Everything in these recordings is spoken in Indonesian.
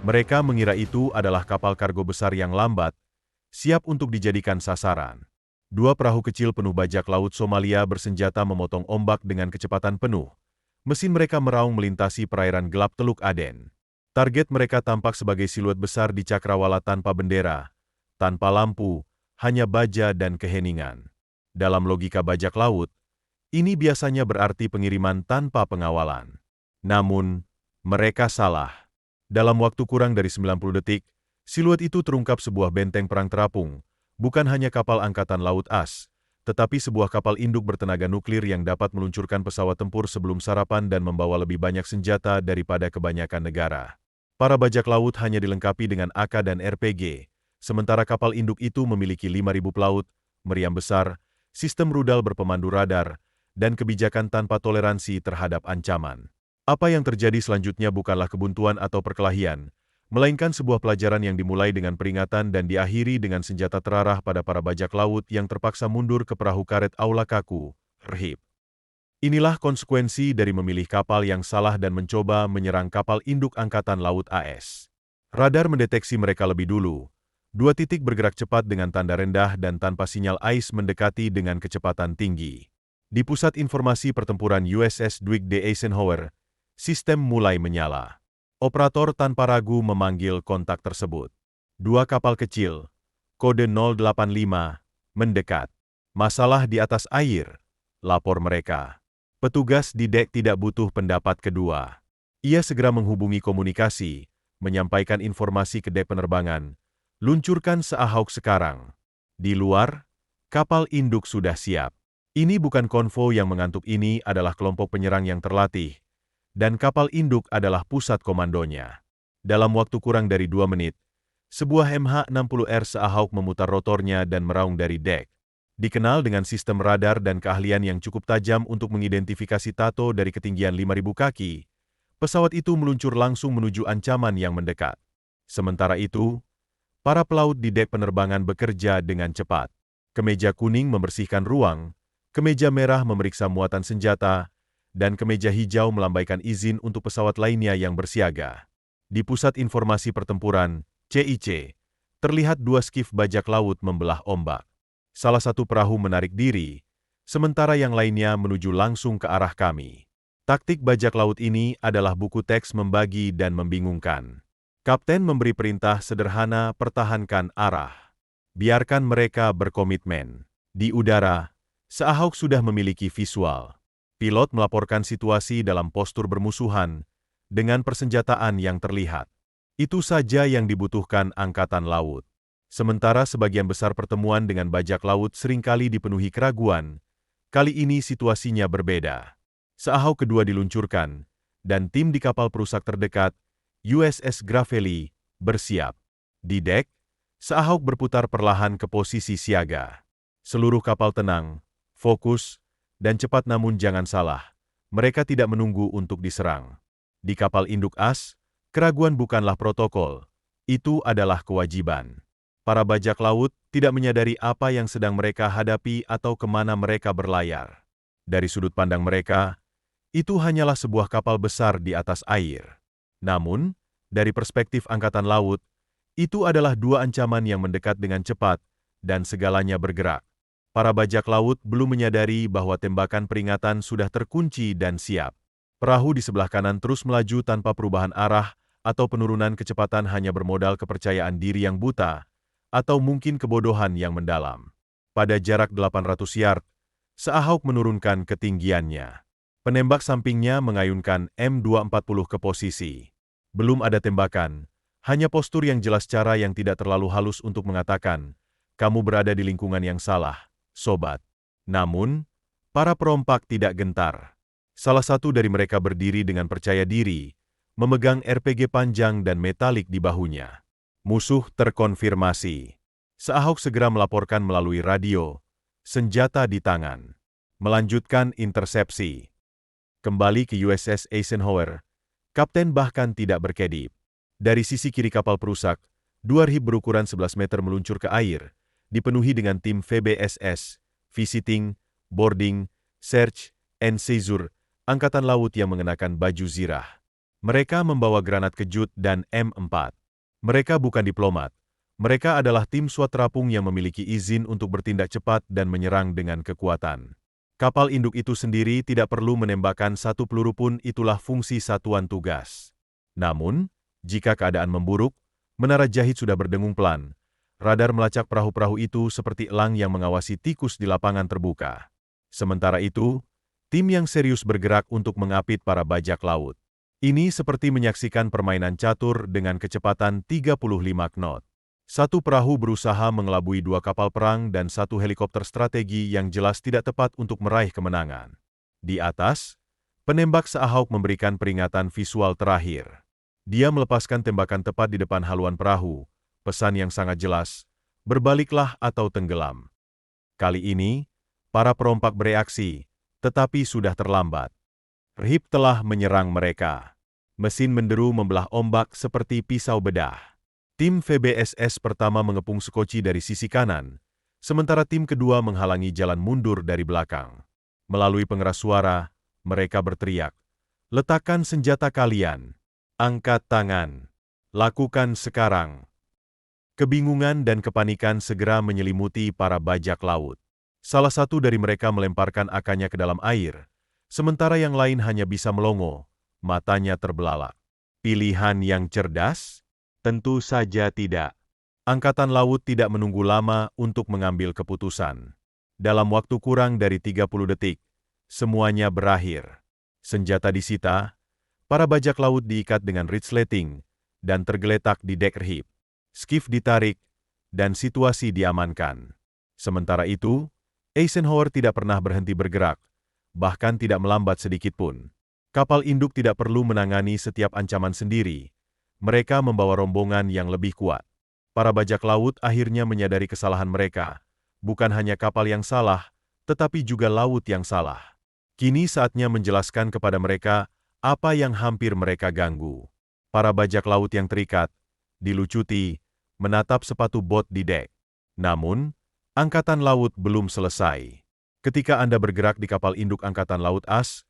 Mereka mengira itu adalah kapal kargo besar yang lambat, siap untuk dijadikan sasaran. Dua perahu kecil penuh bajak laut Somalia bersenjata memotong ombak dengan kecepatan penuh. Mesin mereka meraung melintasi perairan gelap Teluk Aden. Target mereka tampak sebagai siluet besar di cakrawala tanpa bendera, tanpa lampu, hanya baja dan keheningan. Dalam logika bajak laut, ini biasanya berarti pengiriman tanpa pengawalan. Namun, mereka salah. Dalam waktu kurang dari 90 detik, siluet itu terungkap sebuah benteng perang terapung, bukan hanya kapal Angkatan Laut AS, tetapi sebuah kapal induk bertenaga nuklir yang dapat meluncurkan pesawat tempur sebelum sarapan dan membawa lebih banyak senjata daripada kebanyakan negara. Para bajak laut hanya dilengkapi dengan AK dan RPG, sementara kapal induk itu memiliki 5.000 pelaut, meriam besar, sistem rudal berpemandu radar, dan kebijakan tanpa toleransi terhadap ancaman. Apa yang terjadi selanjutnya bukanlah kebuntuan atau perkelahian, melainkan sebuah pelajaran yang dimulai dengan peringatan dan diakhiri dengan senjata terarah pada para bajak laut yang terpaksa mundur ke perahu karet Aula Kaku, Rhib. Inilah konsekuensi dari memilih kapal yang salah dan mencoba menyerang kapal induk Angkatan Laut AS. Radar mendeteksi mereka lebih dulu. Dua titik bergerak cepat dengan tanda rendah dan tanpa sinyal AIS mendekati dengan kecepatan tinggi. Di pusat informasi pertempuran USS Dwight D. Eisenhower, sistem mulai menyala. Operator tanpa ragu memanggil kontak tersebut. Dua kapal kecil, kode 085, mendekat. Masalah di atas air, lapor mereka. Petugas di dek tidak butuh pendapat kedua. Ia segera menghubungi komunikasi, menyampaikan informasi ke dek penerbangan. Luncurkan seahawk sekarang. Di luar, kapal induk sudah siap. Ini bukan konvo yang mengantuk, ini adalah kelompok penyerang yang terlatih. Dan kapal induk adalah pusat komandonya. Dalam waktu kurang dari 2 menit, sebuah MH-60R Seahawk memutar rotornya dan meraung dari dek. Dikenal dengan sistem radar dan keahlian yang cukup tajam untuk mengidentifikasi tato dari ketinggian 5.000 kaki, pesawat itu meluncur langsung menuju ancaman yang mendekat. Sementara itu, para pelaut di dek penerbangan bekerja dengan cepat. Kemeja kuning membersihkan ruang, kemeja merah memeriksa muatan senjata, dan kemeja hijau melambaikan izin untuk pesawat lainnya yang bersiaga. Di Pusat Informasi Pertempuran, CIC, terlihat dua skif bajak laut membelah ombak. Salah satu perahu menarik diri, sementara yang lainnya menuju langsung ke arah kami. Taktik bajak laut ini adalah buku teks membagi dan membingungkan. Kapten memberi perintah sederhana, pertahankan arah. Biarkan mereka berkomitmen. Di udara, Seahawk sudah memiliki visual. Pilot melaporkan situasi dalam postur bermusuhan, dengan persenjataan yang terlihat. Itu saja yang dibutuhkan Angkatan Laut. Sementara sebagian besar pertemuan dengan bajak laut seringkali dipenuhi keraguan, kali ini situasinya berbeda. Seahawk kedua diluncurkan, dan tim di kapal perusak terdekat, USS Gravely, bersiap. Di dek, Seahawk berputar perlahan ke posisi siaga. Seluruh kapal tenang, fokus, dan cepat, namun jangan salah, mereka tidak menunggu untuk diserang. Di kapal induk AS, keraguan bukanlah protokol, itu adalah kewajiban. Para bajak laut tidak menyadari apa yang sedang mereka hadapi atau kemana mereka berlayar. Dari sudut pandang mereka, itu hanyalah sebuah kapal besar di atas air. Namun, dari perspektif Angkatan Laut, itu adalah dua ancaman yang mendekat dengan cepat, dan segalanya bergerak. Para bajak laut belum menyadari bahwa tembakan peringatan sudah terkunci dan siap. Perahu di sebelah kanan terus melaju tanpa perubahan arah atau penurunan kecepatan, hanya bermodal kepercayaan diri yang buta, atau mungkin kebodohan yang mendalam. Pada jarak 800 yard, Seahawk menurunkan ketinggiannya. Penembak sampingnya mengayunkan M240 ke posisi. Belum ada tembakan, hanya postur yang jelas, cara yang tidak terlalu halus untuk mengatakan, kamu berada di lingkungan yang salah, sobat. Namun, para perompak tidak gentar. Salah satu dari mereka berdiri dengan percaya diri, memegang RPG panjang dan metalik di bahunya. Musuh terkonfirmasi. Seahawk segera melaporkan melalui radio, senjata di tangan. Melanjutkan intersepsi. Kembali ke USS Eisenhower, kapten bahkan tidak berkedip. Dari sisi kiri kapal perusak, dua Rhib berukuran 11 meter meluncur ke air, dipenuhi dengan tim VBSS, Visiting, Boarding, Search, and Seizure, Angkatan Laut yang mengenakan baju zirah. Mereka membawa granat kejut dan M4. Mereka bukan diplomat. Mereka adalah tim SWAT terapung yang memiliki izin untuk bertindak cepat dan menyerang dengan kekuatan. Kapal induk itu sendiri tidak perlu menembakkan satu peluru pun, itulah fungsi satuan tugas. Namun, jika keadaan memburuk, menara jahit sudah berdengung pelan. Radar melacak perahu-perahu itu seperti elang yang mengawasi tikus di lapangan terbuka. Sementara itu, tim yang serius bergerak untuk mengapit para bajak laut. Ini seperti menyaksikan permainan catur dengan kecepatan 35 knot. Satu perahu berusaha mengelabui dua kapal perang dan satu helikopter strategi yang jelas tidak tepat untuk meraih kemenangan. Di atas, penembak seahawk memberikan peringatan visual terakhir. Dia melepaskan tembakan tepat di depan haluan perahu, pesan yang sangat jelas, berbaliklah atau tenggelam. Kali ini, para perompak bereaksi, tetapi sudah terlambat. Rhip telah menyerang mereka. Mesin menderu membelah ombak seperti pisau bedah. Tim VBSS pertama mengepung Skoci dari sisi kanan, sementara tim kedua menghalangi jalan mundur dari belakang. Melalui pengeras suara, mereka berteriak, "Letakkan senjata kalian! Angkat tangan! Lakukan sekarang!" Kebingungan dan kepanikan segera menyelimuti para bajak laut. Salah satu dari mereka melemparkan akannya ke dalam air, sementara yang lain hanya bisa melongo, matanya terbelalak. Pilihan yang cerdas? Tentu saja tidak. Angkatan Laut tidak menunggu lama untuk mengambil keputusan. Dalam waktu kurang dari 30 detik, semuanya berakhir. Senjata disita, para bajak laut diikat dengan resleting dan tergeletak di dek Rhip. Skiff ditarik, dan situasi diamankan. Sementara itu, Eisenhower tidak pernah berhenti bergerak, bahkan tidak melambat sedikit pun. Kapal induk tidak perlu menangani setiap ancaman sendiri. Mereka membawa rombongan yang lebih kuat. Para bajak laut akhirnya menyadari kesalahan mereka. Bukan hanya kapal yang salah, tetapi juga laut yang salah. Kini saatnya menjelaskan kepada mereka apa yang hampir mereka ganggu. Para bajak laut yang terikat, dilucuti, menatap sepatu bot di dek. Namun, Angkatan Laut belum selesai. Ketika Anda bergerak di kapal induk Angkatan Laut AS,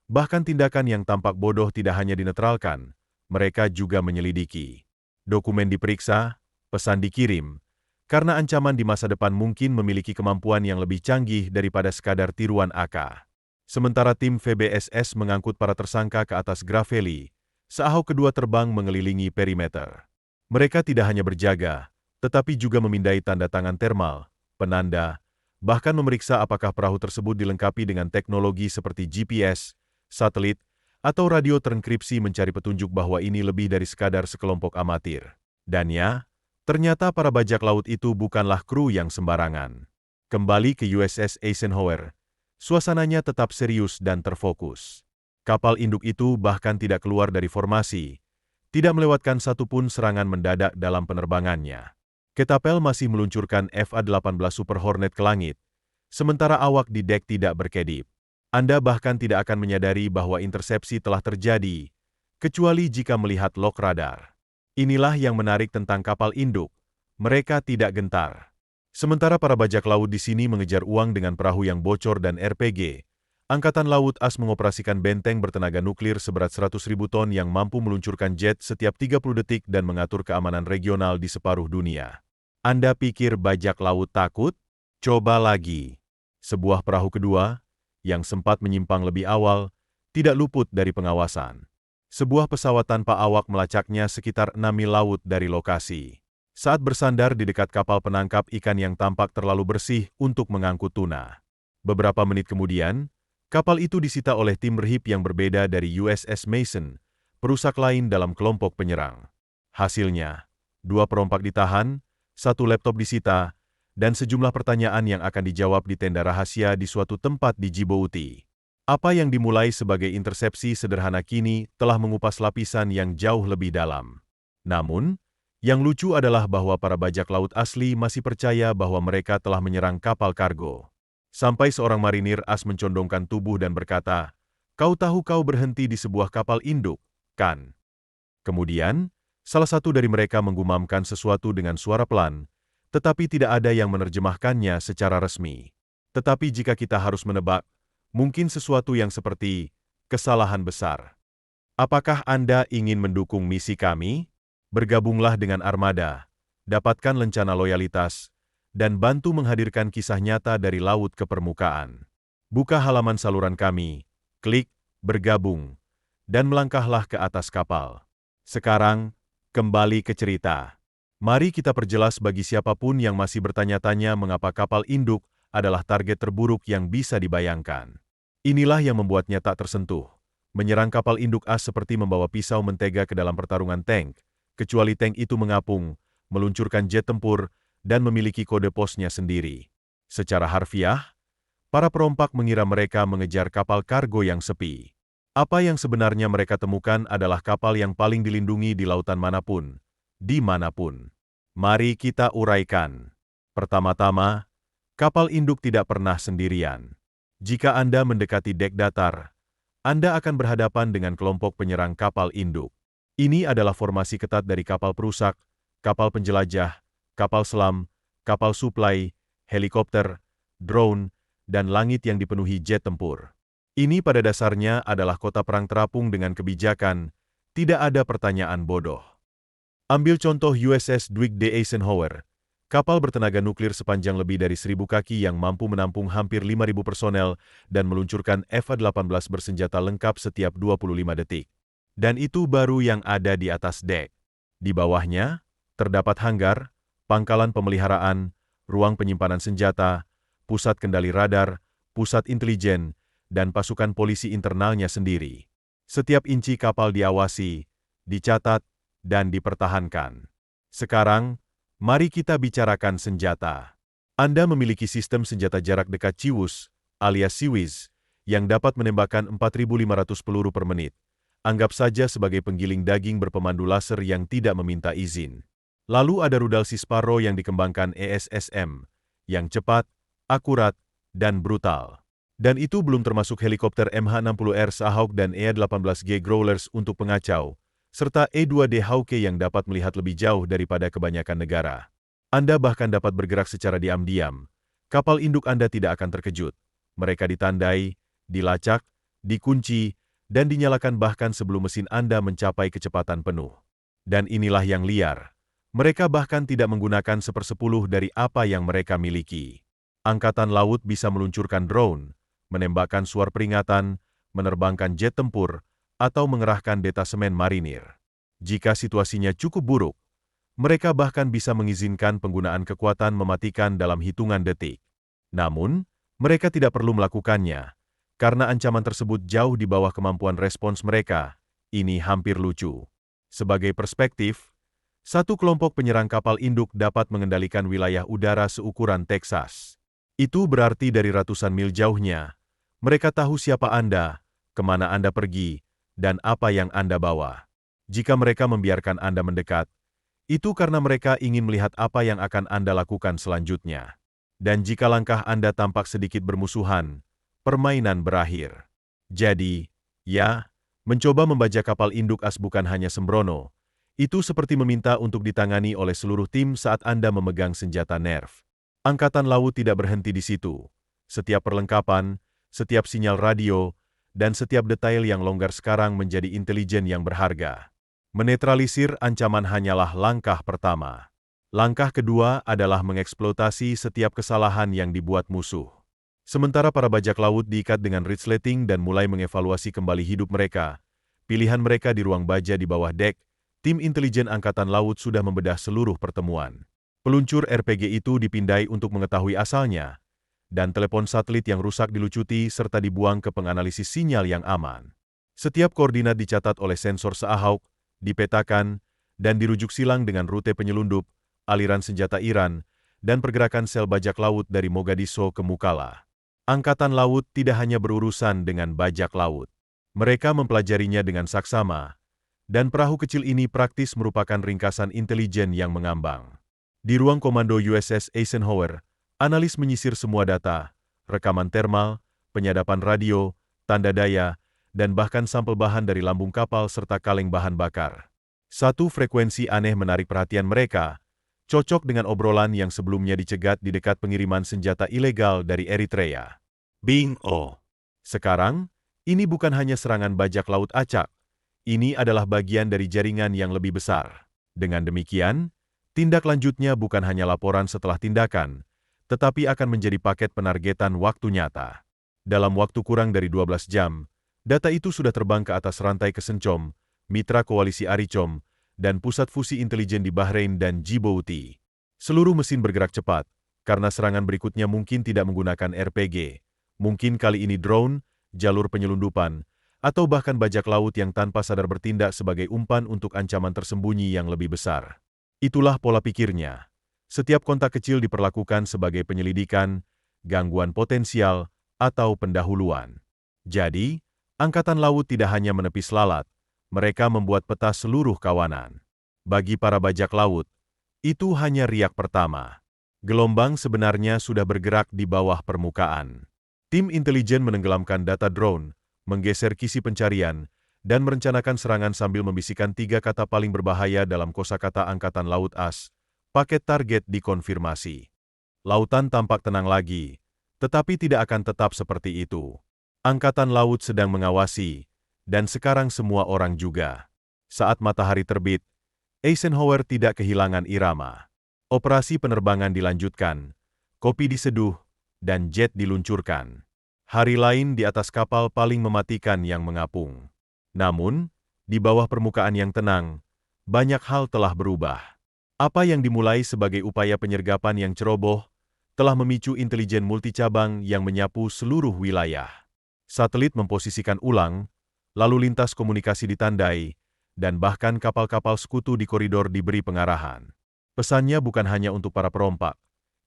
bahkan tindakan yang tampak bodoh tidak hanya dinetralkan, mereka juga menyelidiki. Dokumen diperiksa, pesan dikirim, karena ancaman di masa depan mungkin memiliki kemampuan yang lebih canggih daripada sekadar tiruan AK. Sementara tim VBSS mengangkut para tersangka ke atas Gravely, seahawk kedua terbang mengelilingi perimeter. Mereka tidak hanya berjaga, tetapi juga memindai tanda tangan termal, penanda, bahkan memeriksa apakah perahu tersebut dilengkapi dengan teknologi seperti GPS, satelit, atau radio terenkripsi mencari petunjuk bahwa ini lebih dari sekadar sekelompok amatir. Dan ya, ternyata para bajak laut itu bukanlah kru yang sembarangan. Kembali ke USS Eisenhower, suasananya tetap serius dan terfokus. Kapal induk itu bahkan tidak keluar dari formasi, tidak melewatkan satupun serangan mendadak dalam penerbangannya. Ketapel masih meluncurkan FA-18 Super Hornet ke langit, sementara awak di dek tidak berkedip. Anda bahkan tidak akan menyadari bahwa intersepsi telah terjadi, kecuali jika melihat log radar. Inilah yang menarik tentang kapal induk, mereka tidak gentar. Sementara para bajak laut di sini mengejar uang dengan perahu yang bocor dan RPG, Angkatan Laut AS mengoperasikan benteng bertenaga nuklir seberat 100.000 ton yang mampu meluncurkan jet setiap 30 detik dan mengatur keamanan regional di separuh dunia. Anda pikir bajak laut takut? Coba lagi. Sebuah perahu kedua, yang sempat menyimpang lebih awal, tidak luput dari pengawasan. Sebuah pesawat tanpa awak melacaknya sekitar 6 mil laut dari lokasi. Saat bersandar di dekat kapal penangkap ikan yang tampak terlalu bersih untuk mengangkut tuna. Beberapa menit kemudian, kapal itu disita oleh tim Rhip yang berbeda dari USS Mason, perusak lain dalam kelompok penyerang. Hasilnya, 2 perompak ditahan, 1 laptop disita, dan sejumlah pertanyaan yang akan dijawab di tenda rahasia di suatu tempat di Djibouti. Apa yang dimulai sebagai intersepsi sederhana kini telah mengupas lapisan yang jauh lebih dalam. Namun, yang lucu adalah bahwa para bajak laut asli masih percaya bahwa mereka telah menyerang kapal kargo. Sampai seorang marinir AS mencondongkan tubuh dan berkata, "Kau tahu kau berhenti di sebuah kapal induk, kan?" Kemudian, salah satu dari mereka menggumamkan sesuatu dengan suara pelan, tetapi tidak ada yang menerjemahkannya secara resmi. Tetapi jika kita harus menebak, mungkin sesuatu yang seperti kesalahan besar. Apakah Anda ingin mendukung misi kami? Bergabunglah dengan Armada, dapatkan lencana loyalitas, dan bantu menghadirkan kisah nyata dari laut ke permukaan. Buka halaman saluran kami, klik bergabung, dan melangkahlah ke atas kapal. Sekarang, kembali ke cerita. Mari kita perjelas bagi siapapun yang masih bertanya-tanya mengapa kapal induk adalah target terburuk yang bisa dibayangkan. Inilah yang membuatnya tak tersentuh. Menyerang kapal induk as seperti membawa pisau mentega ke dalam pertarungan tank, kecuali tank itu mengapung, meluncurkan jet tempur, dan memiliki kode posnya sendiri. Secara harfiah, para perompak mengira mereka mengejar kapal kargo yang sepi. Apa yang sebenarnya mereka temukan adalah kapal yang paling dilindungi di lautan manapun, dimanapun. Mari kita uraikan. Pertama-tama, kapal induk tidak pernah sendirian. Jika Anda mendekati dek datar, Anda akan berhadapan dengan kelompok penyerang kapal induk. Ini adalah formasi ketat dari kapal perusak, kapal penjelajah, kapal selam, kapal suplai, helikopter, drone, dan langit yang dipenuhi jet tempur. Ini pada dasarnya adalah kota perang terapung dengan kebijakan, tidak ada pertanyaan bodoh. Ambil contoh USS Dwight D. Eisenhower, kapal bertenaga nuklir sepanjang lebih dari 1.000 kaki yang mampu menampung hampir 5.000 personel dan meluncurkan F-18 bersenjata lengkap setiap 25 detik. Dan itu baru yang ada di atas dek. Di bawahnya, terdapat hanggar, pangkalan pemeliharaan, ruang penyimpanan senjata, pusat kendali radar, pusat intelijen, dan pasukan polisi internalnya sendiri. Setiap inci kapal diawasi, dicatat, dan dipertahankan. Sekarang, mari kita bicarakan senjata. Anda memiliki sistem senjata jarak dekat CIWS, alias SIWIS, yang dapat menembakkan 4.500 peluru per menit. Anggap saja sebagai penggiling daging berpemandu laser yang tidak meminta izin. Lalu ada rudal Sparrow yang dikembangkan ESSM, yang cepat, akurat, dan brutal. Dan itu belum termasuk helikopter MH-60R Seahawk dan E-18G Growlers untuk pengacau, serta E-2D Hawk yang dapat melihat lebih jauh daripada kebanyakan negara. Anda bahkan dapat bergerak secara diam-diam. Kapal induk Anda tidak akan terkejut. Mereka ditandai, dilacak, dikunci, dan dinyalakan bahkan sebelum mesin Anda mencapai kecepatan penuh. Dan inilah yang liar. Mereka bahkan tidak menggunakan 1/10 dari apa yang mereka miliki. Angkatan Laut bisa meluncurkan drone, menembakkan suar peringatan, menerbangkan jet tempur, atau mengerahkan detasemen marinir. Jika situasinya cukup buruk, mereka bahkan bisa mengizinkan penggunaan kekuatan mematikan dalam hitungan detik. Namun, mereka tidak perlu melakukannya, karena ancaman tersebut jauh di bawah kemampuan respons mereka. Ini hampir lucu. Sebagai perspektif, satu kelompok penyerang kapal induk dapat mengendalikan wilayah udara seukuran Texas. Itu berarti dari ratusan mil jauhnya, mereka tahu siapa Anda, kemana Anda pergi, dan apa yang Anda bawa. Jika mereka membiarkan Anda mendekat, itu karena mereka ingin melihat apa yang akan Anda lakukan selanjutnya. Dan jika langkah Anda tampak sedikit bermusuhan, permainan berakhir. Jadi, ya, mencoba membajak kapal induk as bukan hanya sembrono. Itu seperti meminta untuk ditangani oleh seluruh tim saat Anda memegang senjata nerf. Angkatan Laut tidak berhenti di situ. Setiap perlengkapan, setiap sinyal radio, dan setiap detail yang longgar sekarang menjadi intelijen yang berharga. Menetralisir ancaman hanyalah langkah pertama. Langkah kedua adalah mengeksploitasi setiap kesalahan yang dibuat musuh. Sementara para bajak laut diikat dengan resleting dan mulai mengevaluasi kembali hidup mereka, pilihan mereka di ruang baja di bawah dek, tim intelijen Angkatan Laut sudah membedah seluruh pertemuan. Peluncur RPG itu dipindai untuk mengetahui asalnya, dan telepon satelit yang rusak dilucuti serta dibuang ke penganalisis sinyal yang aman. Setiap koordinat dicatat oleh sensor Seahawk, dipetakan, dan dirujuk silang dengan rute penyelundup, aliran senjata Iran, dan pergerakan sel bajak laut dari Mogadishu ke Mukalla. Angkatan Laut tidak hanya berurusan dengan bajak laut. Mereka mempelajarinya dengan saksama, dan perahu kecil ini praktis merupakan ringkasan intelijen yang mengambang. Di ruang komando USS Eisenhower, analis menyisir semua data, rekaman termal, penyadapan radio, tanda daya, dan bahkan sampel bahan dari lambung kapal serta kaleng bahan bakar. Satu frekuensi aneh menarik perhatian mereka, cocok dengan obrolan yang sebelumnya dicegat di dekat pengiriman senjata ilegal dari Eritrea. Bingo! Sekarang, ini bukan hanya serangan bajak laut acak, Ini adalah bagian dari jaringan yang lebih besar. Dengan demikian, tindak lanjutnya bukan hanya laporan setelah tindakan, tetapi akan menjadi paket penargetan waktu nyata. Dalam waktu kurang dari 12 jam, data itu sudah terbang ke atas rantai Kesencom, mitra koalisi Aricom, dan pusat fusi intelijen di Bahrain dan Djibouti. Seluruh mesin bergerak cepat, karena serangan berikutnya mungkin tidak menggunakan RPG. Mungkin kali ini drone, jalur penyelundupan, atau bahkan bajak laut yang tanpa sadar bertindak sebagai umpan untuk ancaman tersembunyi yang lebih besar. Itulah pola pikirnya. Setiap kontak kecil diperlakukan sebagai penyelidikan, gangguan potensial, atau pendahuluan. Jadi, Angkatan Laut tidak hanya menepis lalat, mereka membuat peta seluruh kawanan. Bagi para bajak laut, itu hanya riak pertama. Gelombang sebenarnya sudah bergerak di bawah permukaan. Tim intelijen menenggelamkan data drone, menggeser kisi pencarian, dan merencanakan serangan sambil membisikkan 3 kata paling berbahaya dalam kosakata Angkatan Laut AS. Paket target dikonfirmasi. Lautan tampak tenang lagi, tetapi tidak akan tetap seperti itu. Angkatan Laut sedang mengawasi, dan sekarang semua orang juga. Saat matahari terbit, Eisenhower tidak kehilangan irama. Operasi penerbangan dilanjutkan, kopi diseduh, dan jet diluncurkan. Hari lain di atas kapal paling mematikan yang mengapung. Namun, di bawah permukaan yang tenang, banyak hal telah berubah. Apa yang dimulai sebagai upaya penyergapan yang ceroboh, telah memicu intelijen multicabang yang menyapu seluruh wilayah. Satelit memposisikan ulang, lalu lintas komunikasi ditandai, dan bahkan kapal-kapal sekutu di koridor diberi pengarahan. Pesannya bukan hanya untuk para perompak,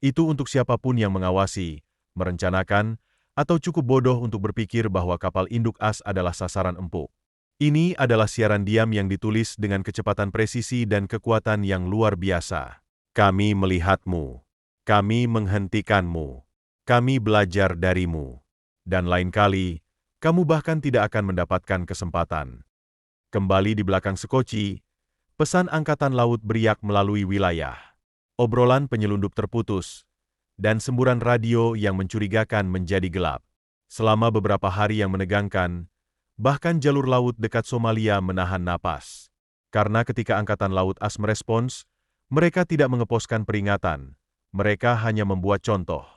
itu untuk siapapun yang mengawasi, merencanakan, atau cukup bodoh untuk berpikir bahwa kapal induk AS adalah sasaran empuk. Ini adalah siaran diam yang ditulis dengan kecepatan presisi dan kekuatan yang luar biasa. Kami melihatmu. Kami menghentikanmu. Kami belajar darimu. Dan lain kali, kamu bahkan tidak akan mendapatkan kesempatan. Kembali di belakang sekoci, pesan Angkatan Laut beriak melalui wilayah. Obrolan penyelundup terputus, dan semburan radio yang mencurigakan menjadi gelap. Selama beberapa hari yang menegangkan, bahkan jalur laut dekat Somalia menahan napas. Karena ketika Angkatan Laut AS merespons, mereka tidak mengeposkan peringatan, mereka hanya membuat contoh.